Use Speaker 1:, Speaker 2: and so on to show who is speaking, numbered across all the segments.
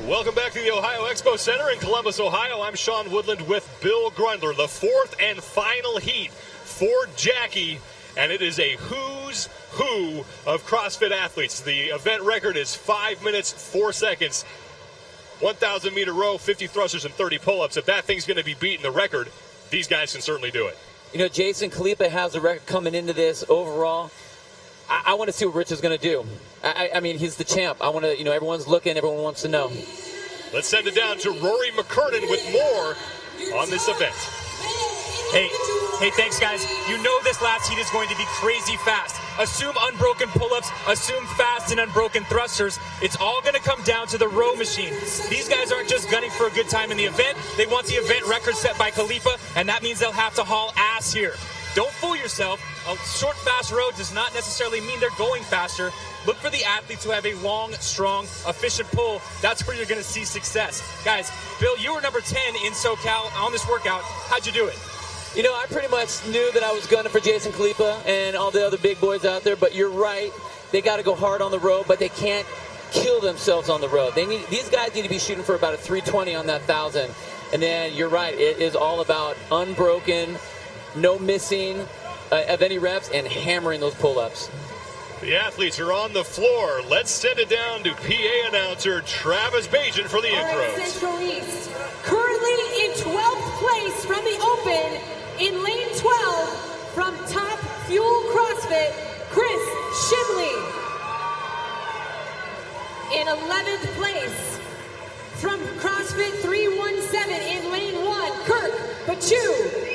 Speaker 1: Welcome back to the Ohio Expo Center in Columbus, Ohio. I'm Sean Woodland with Bill Grundler. The fourth and final heat for Jackie, and it is a who's who of CrossFit athletes. The event record is 5 minutes, 4 seconds, 1,000-meter row, 50 thrusters, and 30 pull-ups. If that thing's going to be beating the record, these guys can certainly do it.
Speaker 2: You know, Jason Khalipa has a record coming into this overall. I want to see what Rich is going to do. I mean, he's the champ. I want to, you know, everyone's looking, everyone wants to know.
Speaker 1: Let's send it down to Rory McKernan with more on this event.
Speaker 3: Hey, thanks, guys. You know this last heat is going to be crazy fast. Assume unbroken pull-ups, assume fast and unbroken thrusters. It's all going to come down to the row machine. These guys aren't just gunning for a good time in the event. They want the event record set by Khalipa, and that means they'll have to haul ass here. Don't fool yourself. A short, fast row does not necessarily mean they're going faster. Look for the athletes who have a long, strong, efficient pull. That's where you're going to see success. Guys, Bill, you were number 10 in SoCal on this workout. How'd you do it?
Speaker 2: You know, I pretty much knew that I was gunning for Jason Khalipa and all the other big boys out there, but you're right. They got to go hard on the road, but they can't kill themselves on the road. These guys need to be shooting for about a 320 on that 1,000. And then you're right. It is all about unbroken, no missing of any reps, and hammering those pull-ups.
Speaker 1: The athletes are on the floor. Let's send it down to PA announcer Travis Bajan for the intros.
Speaker 4: Central East, currently in 12th place from the open, in lane 12, from Top Fuel CrossFit, Chris Shimley. In 11th place, from CrossFit 317 in lane 1, Kirk Bachu.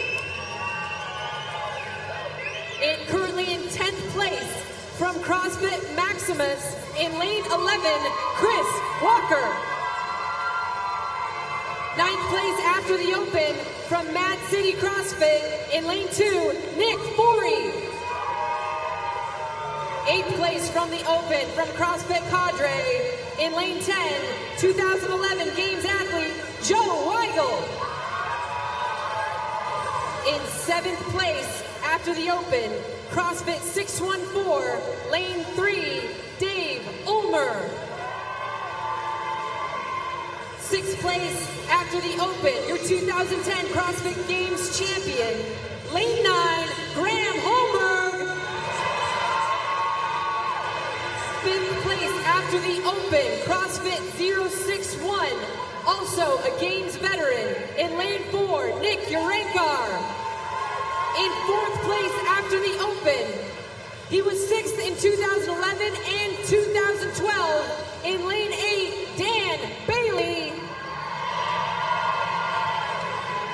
Speaker 4: Currently in 10th place, from CrossFit Maximus, in lane 11, Chris Walker. 9th place after the open, from Mad City CrossFit, in lane 2, Nick Forey. 8th place from the open, from CrossFit Cadre, in lane 10, 2011 Games athlete, Joe Weigel. In 7th place, after the open, CrossFit 614, lane 3, Dave Ulmer. 6th place after the open, your 2010 CrossFit Games champion, lane 9, Graham Holmberg. 5th place after the open, CrossFit 061, also a Games veteran, in lane 4, Nick Urenkar. In 4th place after the open, he was 6th in 2011 and 2012. In lane 8, Dan Bailey.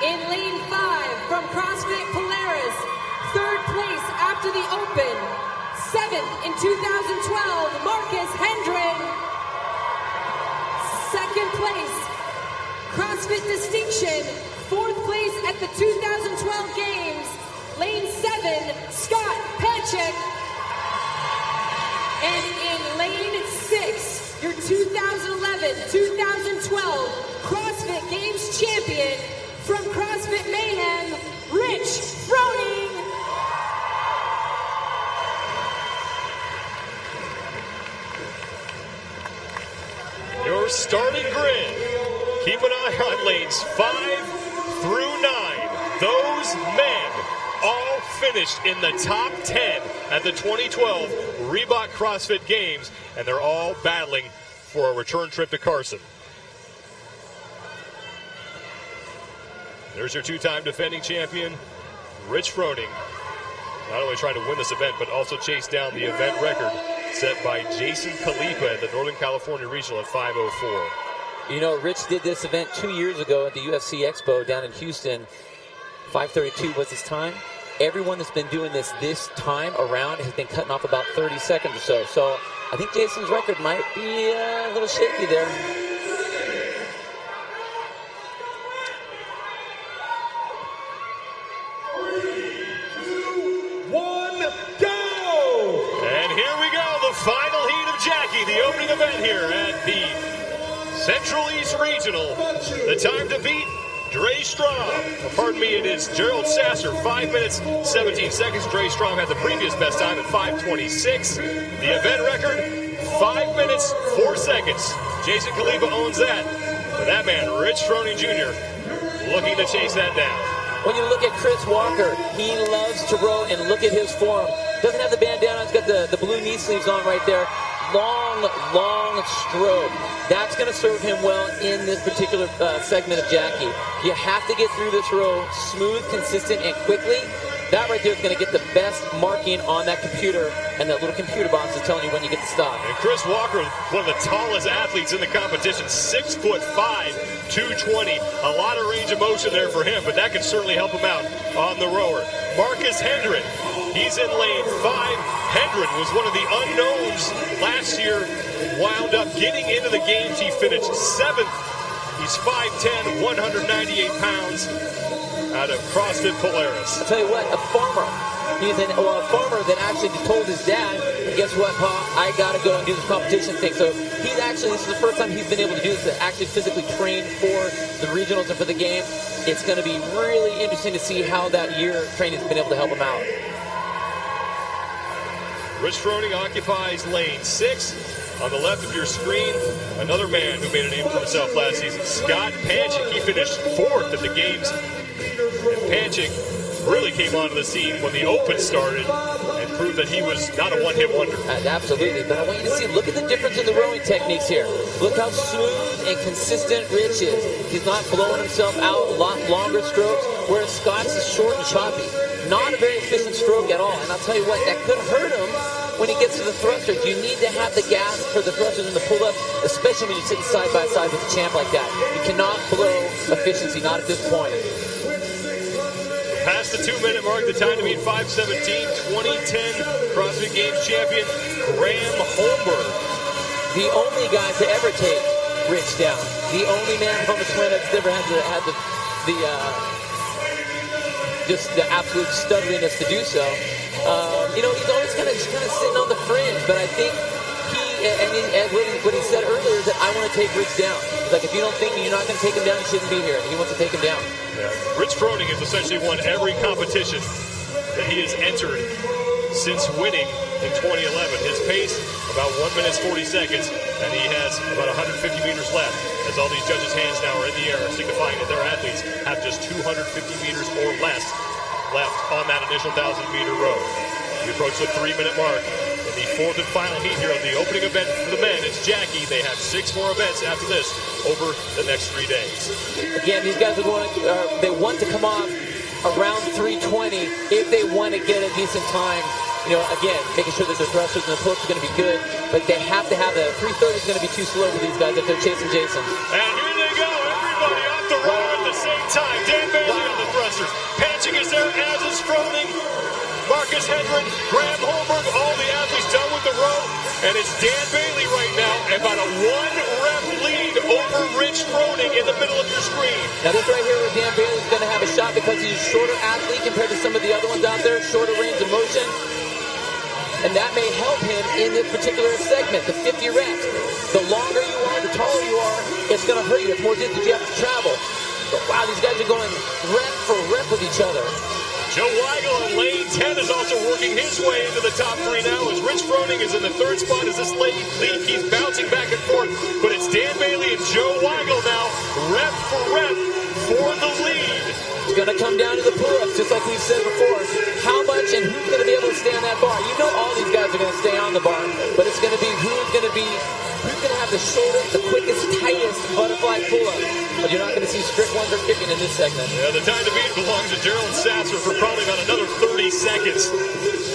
Speaker 4: In lane 5, from CrossFit Polaris, 3rd place after the open, 7th in 2012, Marcus Hendren. 2nd place, CrossFit Distinction, 4th place at the 2012 Games, lane 7, Scott Panchik. And in lane 6, your 2011-2012 CrossFit Games champion from CrossFit Mayhem, Rich Froning.
Speaker 1: Your starting grid. Keep an eye on lanes 5 through 9. Those men all finished in the top 10 at the 2012 Reebok CrossFit Games, and they're all battling for a return trip to Carson. There's your two-time defending champion, Rich Froning. Not only trying to win this event, but also chase down the event record set by Jason Khalipa at the Northern California Regional at 5:04.
Speaker 2: You know, Rich did this event 2 years ago at the UFC Expo down in Houston. 5:32 was his time. Everyone that's been doing this time around has been cutting off about 30 seconds or so. So I think Jason's record might be a little shaky there.
Speaker 1: Final heat of Jackie, the opening event here at the Central East Regional. The time to beat, Dre Strom. Pardon me, it is Gerald Sasser, 5 minutes, 17 seconds. Dre Strom had the previous best time at 5:26. The event record, 5 minutes, 4 seconds. Jason Khalipa owns that. But that man, Rich Froning Jr., looking to chase that down.
Speaker 2: When you look at Chris Walker, he loves to row, and look at his form. Doesn't have the bandana, he's got the blue knee sleeves on right there. Long stroke. That's going to serve him well in this particular segment of Jackie. You have to get through this row smooth, consistent, and quickly. That right there is going to get the best marking on that computer, and that little computer box is telling you when you get to stop.
Speaker 1: And Chris Walker, one of the tallest athletes in the competition, 6'5", 220. A lot of range of motion there for him, but that can certainly help him out on the rower. Marcus Hendren, he's in lane 5. Hendren was one of the unknowns last year, wound up getting into the games. He finished 7th. He's 5'10", 198 pounds. Out of CrossFit Polaris.
Speaker 2: I'll tell you what, a farmer. He's a farmer that actually told his dad, guess what, Pa, I got to go and do this competition thing. So he's actually, this is the first time he's been able to do this, to actually physically train for the regionals and for the game. It's going to be really interesting to see how that year of training has been able to help him out.
Speaker 1: Rich Froning occupies lane 6. On the left of your screen, another man who made a name for himself last season, Scott Panchik. He finished 4th at the games. And Panchik really came onto the scene when the Open started and proved that he was not a one-hit wonder.
Speaker 2: Absolutely, but I want you to see, look at the difference in the rowing techniques here. Look how smooth and consistent Rich is. He's not blowing himself out, a lot longer strokes, whereas Scott's is short and choppy. Not a very efficient stroke at all, and I'll tell you what, that could hurt him when he gets to the thrusters. You need to have the gas for the thrusters and the pull-ups, especially when you're sitting side by side with a champ like that. You cannot blow efficiency, not at this point.
Speaker 1: Past the 2-minute mark, the time to beat 5:17, 2010 CrossFit Games champion Graham Holmberg.
Speaker 2: The only guy to ever take Rich down. The only man from the twin that's ever had the absolute stubbornness to do so. You know, he's always kind of sitting on the fringe, but I think what he said earlier is that I want to take Rich down. Like, if you don't think you're not going to take him down, you shouldn't be here. He wants to take him down.
Speaker 1: Yeah. Rich Froning has essentially won every competition that he has entered since winning in 2011. His pace, about 1 minute 40 seconds, and he has about 150 meters left, as all these judges' hands now are in the air, signifying that their athletes have just 250 meters or less left on that initial 1,000-meter row. We approach the 3-minute mark. In the 4th and final heat here of the opening event for the men, it's Jackie. They have 6 more events after this over the next 3 days.
Speaker 2: Again, these guys are going they want to come off around 3:20 if they want to get a decent time. You know, again, making sure that the thrusters and the pull-ups are going to be good, but they have to have the 3:30 is going to be too slow for these guys if they're chasing Jason.
Speaker 1: And here they go, everybody off the row at the same time. Dan Bailey on the thrusters. Panchik is there, as is Froning. Marcus Hendren, Graham Holmberg, all the athletes done with the row. And it's Dan Bailey right now, about a 1-rep lead over Rich Froning in the middle of your screen.
Speaker 2: Now this right here where Dan Bailey's going to have a shot because he's a shorter athlete compared to some of the other ones out there, shorter range of motion. And that may help him in this particular segment, the 50 reps. The longer you are, the taller you are, it's going to hurt you. It's more distance you have to travel. But wow, these guys are going rep for rep with each other.
Speaker 1: Joe Weigel in lane 10 is also working his way into the top 3 now, as Rich Froning is in the 3rd spot as this lead keeps bouncing back and forth. But it's Dan Bailey and Joe Weigel now, rep for rep for the lead.
Speaker 2: It's going to come down to the pull-ups, just like we've said before. How much and who's going to be able to stay on that bar? You know all these guys are going to stay on the bar, but it's going to be who's going to have the shortest, the quickest, tightest butterfly pull-up. But you're not going to see strict ones or kicking in this segment.
Speaker 1: Yeah, the time to beat belongs to Gerald Sasser for probably about another 30 seconds.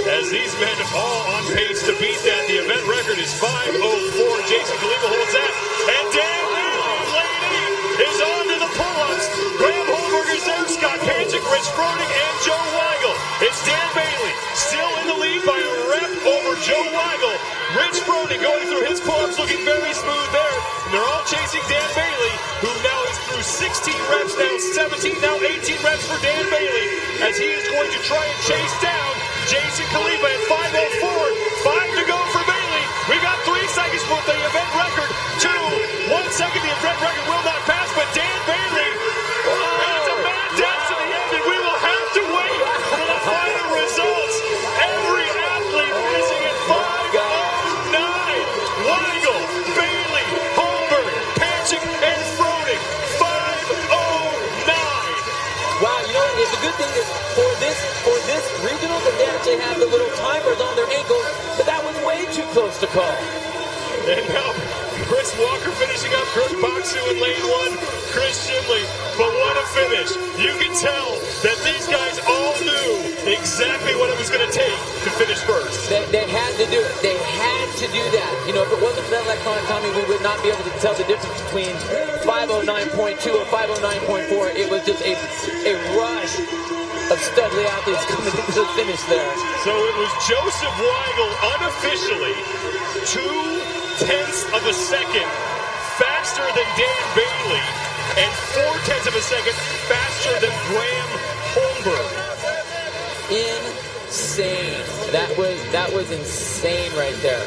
Speaker 1: As these men all on pace to beat that. The event record is 5:04. Jason Khalipa holds that. And Dan Bailey, lady, is on to the pull-ups. Graham Holmberg is there. Scott Panchik, Rich Froning, and Joe Weigel. It's Dan Bailey still in the lead by a rep over Joe Weigel. Rich Froning going through his pull-ups, looking very smooth there. And they're all chasing Dan Bailey, who now is through 16 reps, now 17, now 18 reps for Dan Bailey, as he is going to try and chase down Jason Khalipa at 5:04. 5 to go for Bailey. We got 3 seconds for the event record. 2, 1 second, the event record will not pass, but Dan Bailey, and it's a mad dash to the end, and we will have to wait for the final results. Every athlete finishing at 5:09. What
Speaker 2: close to call.
Speaker 1: And now Chris Walker finishing up, Kirk Boxu in lane 1, Chris Shimley. But what a finish. You can tell that these guys all knew exactly what it was going to take to finish first.
Speaker 2: They had to do it. They had to do that. You know, if it wasn't for that electronic timing, we would not be able to tell the difference between 509.2 or 509.4. It was just a rush of studly athletes coming into the finish there.
Speaker 1: So it was Joseph Weigel unofficially 0.2 of a second faster than Dan Bailey and 0.4 of a second faster than Graham Holmberg.
Speaker 2: Insane. That was insane right there.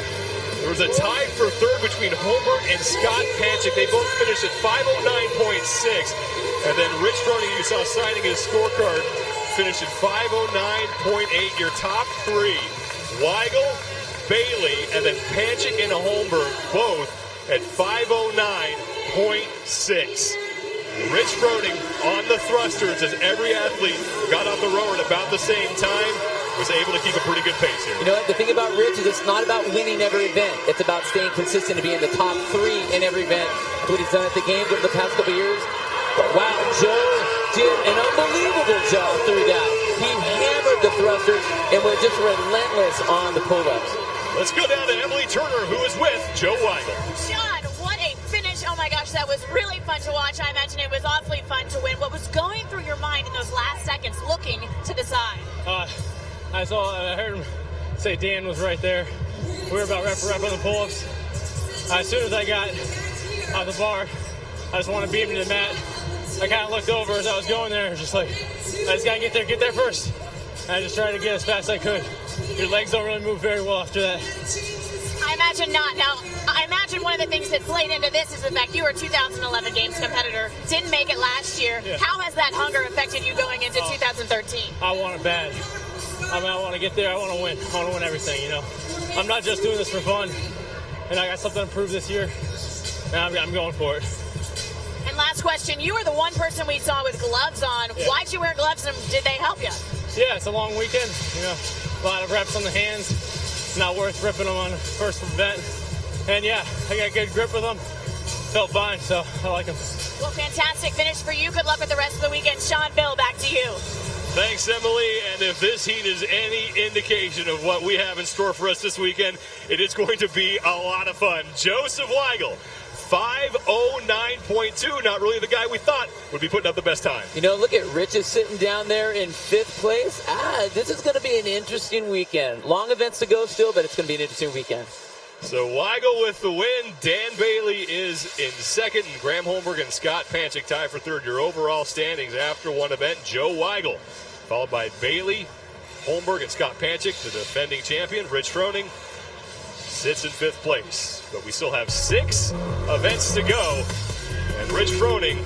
Speaker 1: There was a tie for third between Holmberg and Scott Panchik. They both finished at 509.6. And then Rich Froning, you saw signing his scorecard, finished at 509.8. Your top three, Weigel, Bailey, and then Panchik and Holmberg, both at 509.6. Rich Froning on the thrusters as every athlete got off the rower at about the same time, was able to keep a pretty good pace here.
Speaker 2: You know what, the thing about Rich is it's not about winning every event. It's about staying consistent to be in the top 3 in every event. That's what he's done at the games over the past couple years. Wow, Joe did an unbelievable job through that. He hammered the thrusters and was just relentless on the pull-ups.
Speaker 1: Let's go down to Emily Turner, who is with Joe Weigel.
Speaker 5: John, what a finish. Oh my gosh, that was really fun to watch. I imagine it was awfully fun to win. What was going through your mind in those last seconds looking to the side?
Speaker 6: I heard him say Dan was right there. We were about rep for rep on the pull-ups. As soon as I got out the bar, I just wanted to beat him to the mat. I kind of looked over as I was going there, just like, I just got to get there first. And I just tried to get as fast as I could. Your legs don't really move very well after that.
Speaker 5: I imagine not. Now, I imagine one of the things that played into this is the fact you were a 2011 Games competitor, didn't make it last year.
Speaker 6: Yeah.
Speaker 5: How has that hunger affected you going into 2013?
Speaker 6: I want it bad. I want to get there. I want to win. I want to win everything, you know. I'm not just doing this for fun. And I got something to prove this year. And I'm going for it.
Speaker 5: And last question, you were the one person we saw with gloves on.
Speaker 6: Yeah.
Speaker 5: Why'd you wear gloves and did they help you?
Speaker 6: Yeah, it's a long weekend. You know, a lot of reps on the hands. Not worth ripping them on the first event. And yeah, I got good grip with them. Felt fine, so I like them.
Speaker 5: Well, fantastic finish for you. Good luck with the rest of the weekend. Sean, Bill, back to you.
Speaker 1: Thanks, Emily. And if this heat is any indication of what we have in store for us this weekend, it is going to be a lot of fun. Joseph Weigel, 509.2. Not really the guy we thought would be putting up the best time.
Speaker 2: You know, look at Rich is sitting down there in 5th place. This is going to be an interesting weekend. Long events to go still, but it's going to be an interesting weekend.
Speaker 1: So Weigel with the win. Dan Bailey is in second, and Graham Holmberg and Scott Panchik tie for third. Your overall standings after one event, Joe Weigel, followed by Bailey, Holmberg, and Scott Panchik. The defending champion, Rich Froning, sits in 5th place. But we still have 6 events to go, and Rich Froning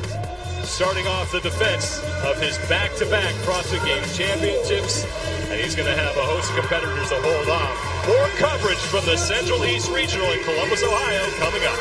Speaker 1: starting off the defense of his back-to-back CrossFit Games championships, and he's going to have a host of competitors to hold off. More coverage from the Central East Regional in Columbus, Ohio, coming up.